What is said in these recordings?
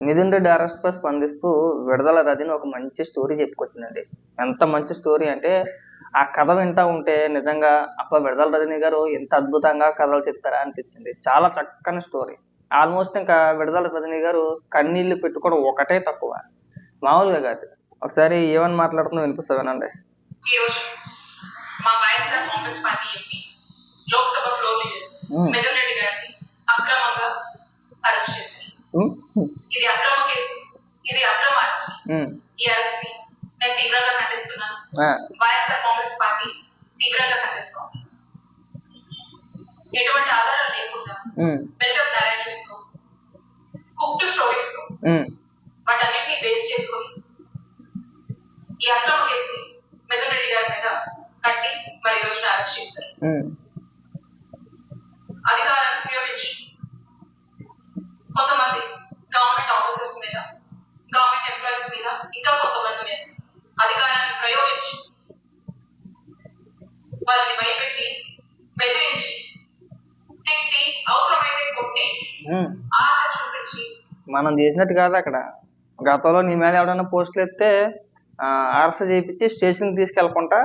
Mithun Reddy arrest పై స్పందిస్తూ విడుదల రజని ఒక మంచి స్టోరీ చెప్పుకొచ్చిందండి. ఎంత మంచి స్టోరీ అంటే ఆ కథ వింటా ఉంటే నిజంగా అప్ప విడుదల రజని గారు ఎంత అద్భుతంగా కథలు చెప్తారా అనిపించింది. చాలా చక్కని స్టోరీ. ఆల్మోస్ట్ ఇంకా విడుదల రజని గారు కన్నీళ్లు పెట్టుకోవడం ఒకటే తక్కువ, మామూలుగా కాదు. ఒకసారి ఏమని మాట్లాడుతుందో వినిపిస్తా వినండి. ఈ రోజు మా YSR Congress party MP Lok Sabha floor leader Mithun Reddy గారిని అక్రమంగా అరెస్ట్ చేశారు. ఇది అక్రమ కేసు, ఇది అక్రమ అరెస్ట్. ఈ అరెస్ట్ ని నేను తీవ్రంగా ఖండిస్తున్నాను. వైఎస్ఆర్ కాంగ్రెస్ పార్టీ తీవ్రంగా ఖండిస్తోంది. ఎటువంటి ఆధారం లేకుండా బిల్డప్ narratives తో, కుక్డ్ స్టోరీస్ తో వాటన్నిటిని బేస్ చేసుకుని ఈ అక్రమ కేసుని మిథున్ రెడ్డి గారి మీద కట్టి మరి ఈ రోజున అరెస్ట్ చేశారు. అధికారాన్ని ఉపయోగించి కొంతమంది గవర్నమెంట్ ఆఫీసర్స్ మీద, గవర్నమెంట్ ఎంప్లాయీస్ మీద, ఇంకా కొంతమంది మీద అధికారాన్ని ప్రయోగించి వాళ్ళని భయపెట్టి, బెదిరించి, తిట్టి, అవసరమైతే కొట్టి, ఆశ చూపించి మనం చేసినట్టు కాదు. అక్కడ గతంలో నీ మీద ఎవడన్నా పోస్టులు ఎత్తే అరెస్ట్ చేయించి స్టేషన్కి తీసుకెళ్ళకుండా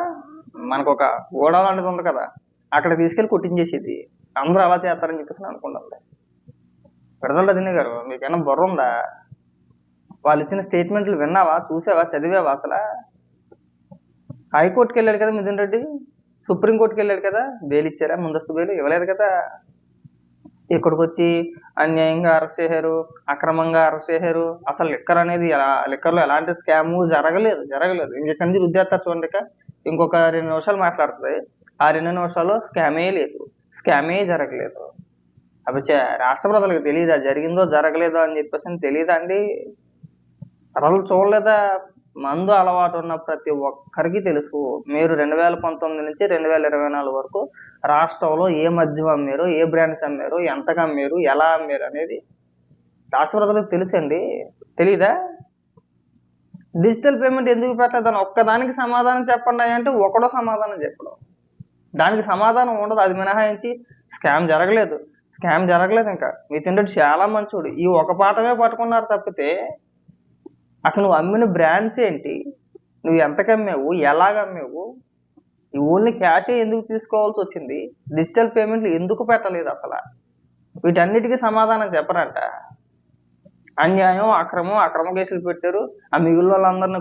మనకు ఒక గోడ లాంటిది ఉంది కదా, అక్కడ తీసుకెళ్ళి కొట్టించేసేది. అందరూ అలా చేస్తారని చెప్పేసి అనుకుంటాం. విడుదల రజని గారు, మీకైనా బుర్ర ఉందా? వాళ్ళు ఇచ్చిన స్టేట్మెంట్లు విన్నావా, చూసావా, చదివావా? అసలు హైకోర్టుకి వెళ్ళాడు కదా మిథున్ రెడ్డి, సుప్రీంకోర్టుకి వెళ్ళాడు కదా, బెయిల్ ఇచ్చారా? ముందస్తు బెయిల్ ఇవ్వలేదు కదా. ఇక్కడికి వచ్చి అన్యాయంగా అరెస్ట్ చేశారు, అక్రమంగా అరెస్ట్ చేశారు. అసలు లిక్కర్ అనేది లిక్కర్లో ఎలాంటి స్కాము జరగలేదు. ఇంకెక్కడి నుంచి రుద్దేస్తారు చూడండి. ఇంకొక 2 నిమిషాలు మాట్లాడుతుంది. ఆ 2 నిమిషాల్లో స్కామే లేదు, స్కామే జరగలేదు. అవి రాష్ట్ర ప్రజలకు తెలియదా జరిగిందో జరగలేదో అని చెప్పేసి తెలియదా అండి? ప్రజలు చూడలేదా? మందు అలవాటు ఉన్న ప్రతి ఒక్కరికి తెలుసు. మీరు 2019 నుంచి 2024 వరకు రాష్ట్రంలో ఏ మద్యం అమ్మారు, ఏ బ్రాండ్స్ అమ్మారు, ఎంతగా అమ్మారు, ఎలా అమ్మారు అనేది రాష్ట్ర ప్రజలకు తెలుసండి. తెలీదా? డిజిటల్ పేమెంట్ ఎందుకు పెట్టలేదని ఒక్కదానికి సమాధానం చెప్పండి అంటే ఒకడో సమాధానం చెప్పడం. దానికి సమాధానం ఉండదు. అది మినహాయించి స్కామ్ జరగలేదు. ఇంకా మిథున్ రెడ్డి చాలా మంచోడు. ఈ ఒక పాఠమే పట్టుకున్నారు తప్పితే అక్కడ నువ్వు అమ్మిన బ్రాండ్స్ ఏంటి, నువ్వు ఎంతకు అమ్మావు, ఎలాగ అమ్మావు, ఈ ఓన్లీ క్యాషే ఎందుకు తీసుకోవాల్సి వచ్చింది, డిజిటల్ పేమెంట్లు ఎందుకు పెట్టలేదు, అసలు వీటన్నిటికీ సమాధానం చెప్పరంట. అన్యాయం, అక్రమ కేసులు పెట్టారు. ఆ మిగిలిన వాళ్ళందరినీ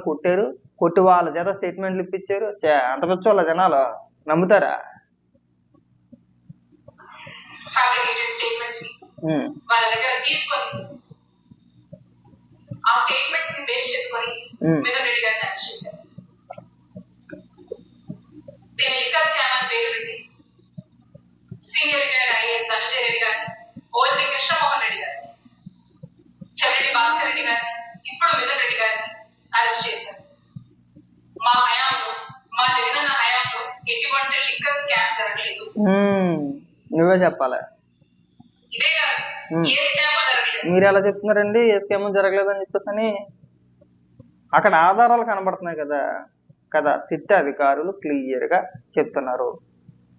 కొట్టి వాళ్ళ చేత స్టేట్మెంట్లు ఇప్పించారు. అంత పిచ్చి వాళ్ళ జనాలు నమ్ముతారా? వాళ్ళ దగ్గర తీసుకొని ఆ స్టేట్మెంట్స్ ని బేస్ చేసుకొని మిథున్ రెడ్డి గారిని అరెస్ట్ చేశారు. దీని లిక్కర్ స్కామ్ అని పేరు పెట్టి senior retired IAS Dhananjaya Reddy గారిని, ఓఎస్సీ కృష్ణమోహన్ రెడ్డి గారిని, చెవిరెడ్డి భాస్కర్ రెడ్డి గారిని, ఇప్పుడు మిథున్ రెడ్డి గారిని అరెస్ట్ చేశారు. మా హయాంలో, మా జగనన్న హయాంలో ఎటువంటి లిక్కర్ స్కామ్ జరగలేదు. నువ్వే చెప్పాలి. ఇదే కాదు, ఏ స్కామ్ జరగలేదు. మీరు ఎలా చెప్తున్నారండి ఏ స్కామ్ జరగలేదని చెప్పేసి? అక్కడ ఆధారాలు కనబడుతున్నాయి కదా సిట్ అధికారులు క్లియర్ గా చెప్తున్నారు.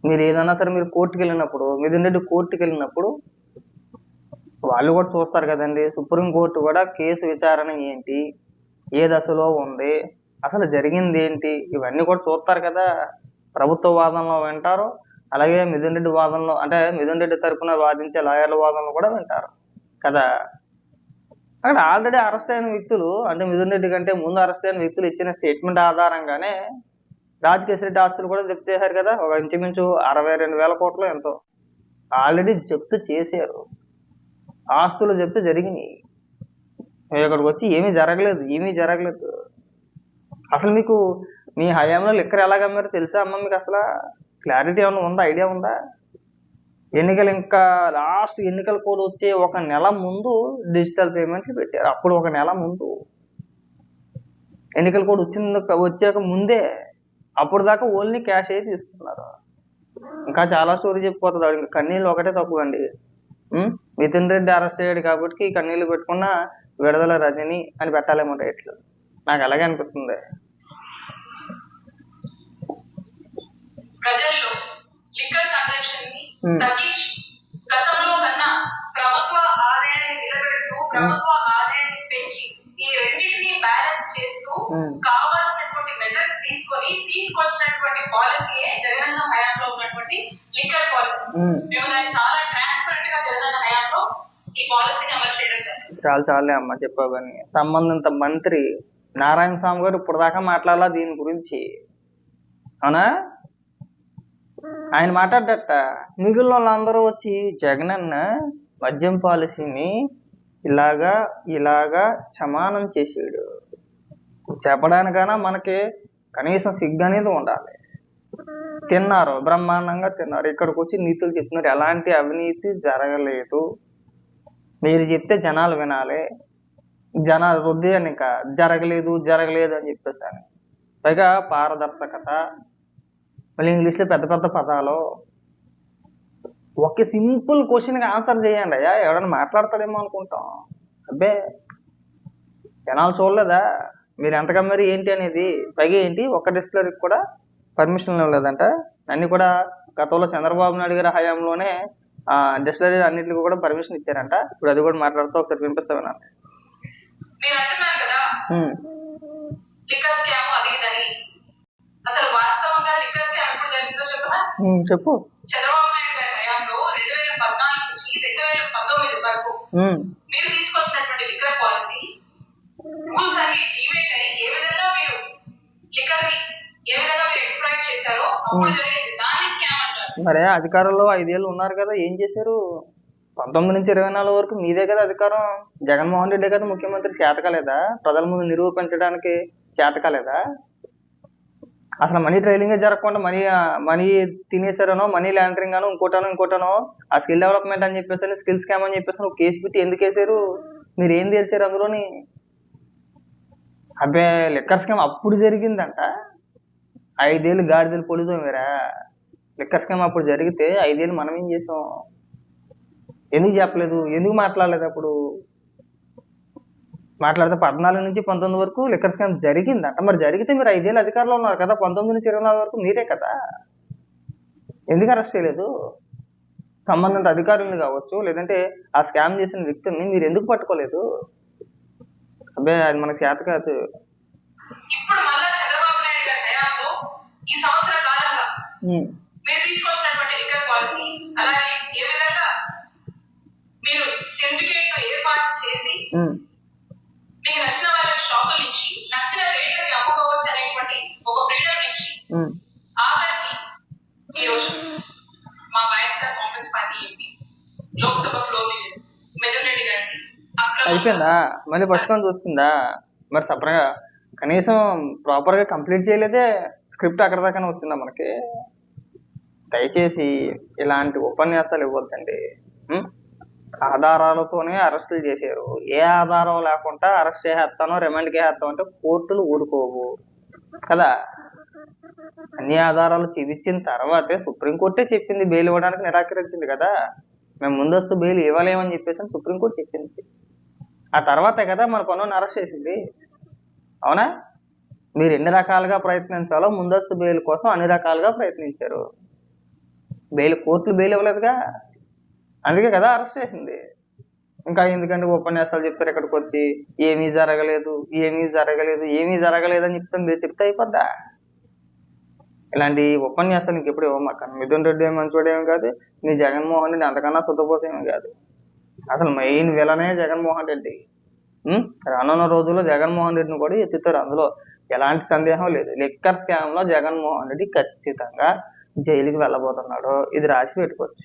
మీరు ఏదన్నా సరే మీరు కోర్టుకు వెళ్ళినప్పుడు, మిథున్ రెడ్డి కోర్టుకు వెళ్ళినప్పుడు వాళ్ళు కూడా చూస్తారు కదండి. సుప్రీంకోర్టు కూడా కేసు విచారణ ఏంటి, ఏ దశలో ఉంది, అసలు జరిగింది ఏంటి, ఇవన్నీ కూడా చూస్తారు కదా. ప్రభుత్వ వాదనలో వింటారు, అలాగే మిథున్ రెడ్డి వాదనలో, అంటే మిథున్ రెడ్డి తరఫున వాదించే లాయర్ల వాదనలు కూడా వింటారు కదా. అక్కడ ఆల్రెడీ అరెస్ట్ అయిన వ్యక్తులు, అంటే మిథున్ రెడ్డి కంటే ముందు అరెస్ట్ అయిన వ్యక్తులు ఇచ్చిన స్టేట్మెంట్ ఆధారంగానే రాజకేశ్ రెడ్డి ఆస్తులు కూడా జప్తు చేశారు కదా. ఒక ఇంచుమించు 62,000 కోట్లు ఎంతో ఆల్రెడీ జప్తు చేశారు. ఆస్తులు జప్తు జరిగినాయి. ఇక్కడికి వచ్చి ఏమీ జరగలేదు. అసలు మీకు మీ హయాంలో లిక్కర్ ఎలాగ అమ్మారో తెలుసా అమ్మ? మీకు అసలు క్లారిటీ ఏమైనా ఉందా, ఐడియా ఉందా? ఎన్నికలు ఇంకా లాస్ట్ ఎన్నికల కోడ్ వచ్చే 1 నెల ముందు డిజిటల్ పేమెంట్లు పెట్టారు. అప్పుడు 1 నెల ముందు ఎన్నికల కోడ్ వచ్చాక ముందే, అప్పుడు దాకా ఓన్లీ క్యాష్ అయితే తీసుకున్నారు. ఇంకా చాలా స్టోరీ చెప్పిపోతుంది. ఇంకా కన్నీళ్ళు ఒకటే తక్కువండి. మిథున్ రెడ్డి అరెస్ట్ అయ్యాడు కాబట్టి కన్నీళ్ళు పెట్టుకున్న విడుదల రజని అని పెట్టాలేమో రేట్లు. నాకు అలాగే అనిపిస్తుంది. ప్రజల్లో లిక్కర్ కన్సంప్షన్ ని తగ్గించి గతంలో కన్నా ప్రభుత్వ ఆదాయాన్ని నిలబెడుతూ ప్రభుత్వ ఆదాయాన్ని కావాల్సినటువంటి మెజర్స్ తీసుకొచ్చినటువంటి పాలసీయే జగనన్న హయాంలో ఉన్నటువంటి లిక్కర్ పాలసీ. మేము దాన్ని చాలా ట్రాన్స్పరెంట్ గా జగనన్న హయాంలో ఈ పాలసీని అమలు చేయడం జరిగింది. చాలే అమ్మ చెప్పావు కానీ సంబంధిత మంత్రి నారాయణ స్వామి గారు ఇప్పుడు దాకా మాట్లాడాలా దీని గురించి, అవునా? ఆయన మాట్లాడట మిగిలిన వాళ్ళందరూ వచ్చి జగనన్న మద్యం పాలసీని ఇలాగా సమానం చేసాడు చెప్పడానికైనా మనకి కనీసం సిగ్గు అనేది ఉండాలి. తిన్నారు, బ్రహ్మాండంగా తిన్నారు. ఇక్కడికి వచ్చి నీతులు చెప్తున్నారు, ఎలాంటి అవినీతి జరగలేదు, మీరు చెప్తే జనాలు వినాలి, జనాలు రుద్ది అని ఇంకా జరగలేదు అని చెప్పేసాను. పైగా పారదర్శకత, మళ్ళీ ఇంగ్లీష్లో పెద్ద పెద్ద పదాలు. ఒక సింపుల్ క్వశ్చన్కి ఆన్సర్ చేయండి అయ్యా, ఎవడన్నా మాట్లాడతాడేమో అనుకుంటాం. అబ్బే జనాలు చూడలేదా మీరు ఎంత కమ్మారు ఏంటి అనేది? పైగా ఏంటి ఒక్క డిస్టిలరీకి కూడా పర్మిషన్ ఇవ్వలేదంట. అన్ని కూడా గతంలో చంద్రబాబు నాయుడు గారి హయాంలోనే డిస్టిలరీ అన్నింటికి కూడా పర్మిషన్ ఇచ్చారంట. ఇప్పుడు అది కూడా మాట్లాడుతూ ఒకసారి వినిపిస్తాను. మీరు అంటున్నారు కదా లిక్కర్ స్కామ్ అది ఇదని. అసలు వాస్తవంగా లిక్కర్ స్కామ్ ఎప్పుడు జరిగిందో చెప్పరా? చెప్పు. చంద్రబాబు నాయుడు గారి హయాంలో 2014 నుంచి 2019 వరకు మీరు తీసుకొచ్చినటువంటి లిక్కర్ పాలసీ రూల్స్ అన్ని డివేట్ అయ్యి ఏ విధంగా మీరు లిక్కర్ ని ఏ విధంగా మీరు ఎక్స్ప్లాయిట్ చేశారో అప్పుడు జరిగింది. దాన్ని స్కామ్ అంటారు. మరే అధికారంలో 5 ఏళ్ళు ఉన్నారు కదా, ఏం చేశారు? 19 నుంచి 24 వరకు మీదే కదా అధికారం. జగన్మోహన్ రెడ్డి కదా ముఖ్యమంత్రి. చేతకాలేదా? ప్రజల ముందు నిరూపించడానికి చేతకాలేదా? అసలు మనీ ట్రైలింగ్ జరగకుండా మనీ తినేసారనో, మనీ లాండరింగ్ అనో, ఇంకోటనో ఆ స్కిల్ డెవలప్మెంట్ అని చెప్పేసి స్కిల్ స్కామ్ అని చెప్పేసి ఒక కేసు పెట్టి ఎందుకు వేసారు? మీరు ఏం తేల్చారు అందులోని? అబ్బే లిక్కర్ స్కామ్ అప్పుడు జరిగిందంట. 5 ఏళ్ళు గాడిదలు పొడిదో మీరా? లిక్కర్ స్కామ్ అప్పుడు జరిగితే 5 ఏళ్ళు మనం ఏం చేసాం? ఎందుకు చెప్పలేదు? ఎందుకు మాట్లాడలేదు? అప్పుడు మాట్లాడితే 14 నుంచి 19 వరకు లిక్కర్ స్కామ్ జరిగిందంట. మరి జరిగితే మీరు 5 ఏళ్ళు అధికారంలో ఉన్నారు కదా, 19 నుంచి 24 వరకు మీరే కదా, ఎందుకు అరెస్ట్ చేయలేదు? సంబంధిత అధికారులు కావచ్చు, లేదంటే ఆ స్కామ్ చేసిన వ్యక్తుల్ని మీరు ఎందుకు పట్టుకోలేదు? అబ్బే అది మనకు చేత కాదు. ఇప్పుడు మళ్ళా చంద్రబాబు నాయుడు గారి హయాంలో ఈ సంవత్సర కాలంగా మీరు తీసుకొచ్చినటువంటి లిక్కర్ పాలసీ, అలాగే ఏ విధంగా మీరు సిండికేట్ ఏర్పాటు చేసి మీకు నచ్చిన వాళ్ళ షాపుల నుంచి నచ్చిన రేట్లకి అమ్ముకోవచ్చు అనేటువంటి ఒక ఫ్రీడమ్ నుంచి ఆఖరికి ఈరోజు మా YSR Congress party MP Lok Sabha floor leader Mithun Reddy గారిని అయిపోయిందా? మళ్ళీ పట్టుకొని చూస్తుందా? మరి సపరేట్గా కనీసం ప్రాపర్గా కంప్లీట్ చేయలేదే, స్క్రిప్ట్ అక్కడ దాకా వచ్చిందా మనకి? దయచేసి ఇలాంటి ఉపన్యాసాలు ఇవ్వద్దండి. ఆధారాలతోనే అరెస్టులు చేశారు. ఏ ఆధారం లేకుండా అరెస్ట్ చేసేస్తానో, రిమాండ్కి వేసేస్తాం అంటే కోర్టులు ఊరుకోవు కదా. అన్ని ఆధారాలు చూపించిన తర్వాతే సుప్రీంకోర్టే చెప్పింది బెయిల్ ఇవ్వడానికి నిరాకరించింది కదా. మేము ముందస్తు బెయిల్ ఇవ్వలేమని చెప్పేసి సుప్రీంకోర్టు చెప్పింది. ఆ తర్వాతే కదా మన పనులను అరెస్ట్ చేసింది, అవునా? మీరు ఎన్ని రకాలుగా ప్రయత్నించాలో ముందస్తు బెయిల్ కోసం అన్ని రకాలుగా ప్రయత్నించారు. కోర్టులు బెయిల్ ఇవ్వలేదుగా, అందుకే కదా అరెస్ట్ చేసింది. ఇంకా ఎందుకంటే ఉపన్యాసాలు చెప్తారు ఇక్కడికి వచ్చి ఏమీ జరగలేదు అని చెప్తే అయిపోద్దా? ఇలాంటి ఉపన్యాసాలు ఇంకెప్పుడు ఇవ్వమాక. మిథున్ రెడ్డి మంచోడేమీ కాదు, మీ జగన్మోహన్ రెడ్డి అంతకన్నా సుతపోసేమీ కాదు. అసలు మెయిన్ విలనే జగన్మోహన్ రెడ్డి. రానున్న రోజుల్లో జగన్మోహన్ రెడ్డిని కూడా ఎత్తుతారు, అందులో ఎలాంటి సందేహం లేదు. లిక్కర్ స్కామ్ లో జగన్మోహన్ రెడ్డి ఖచ్చితంగా జైలుకి వెళ్ళబోతున్నాడు, ఇది రాసి పెట్టుకోవచ్చు.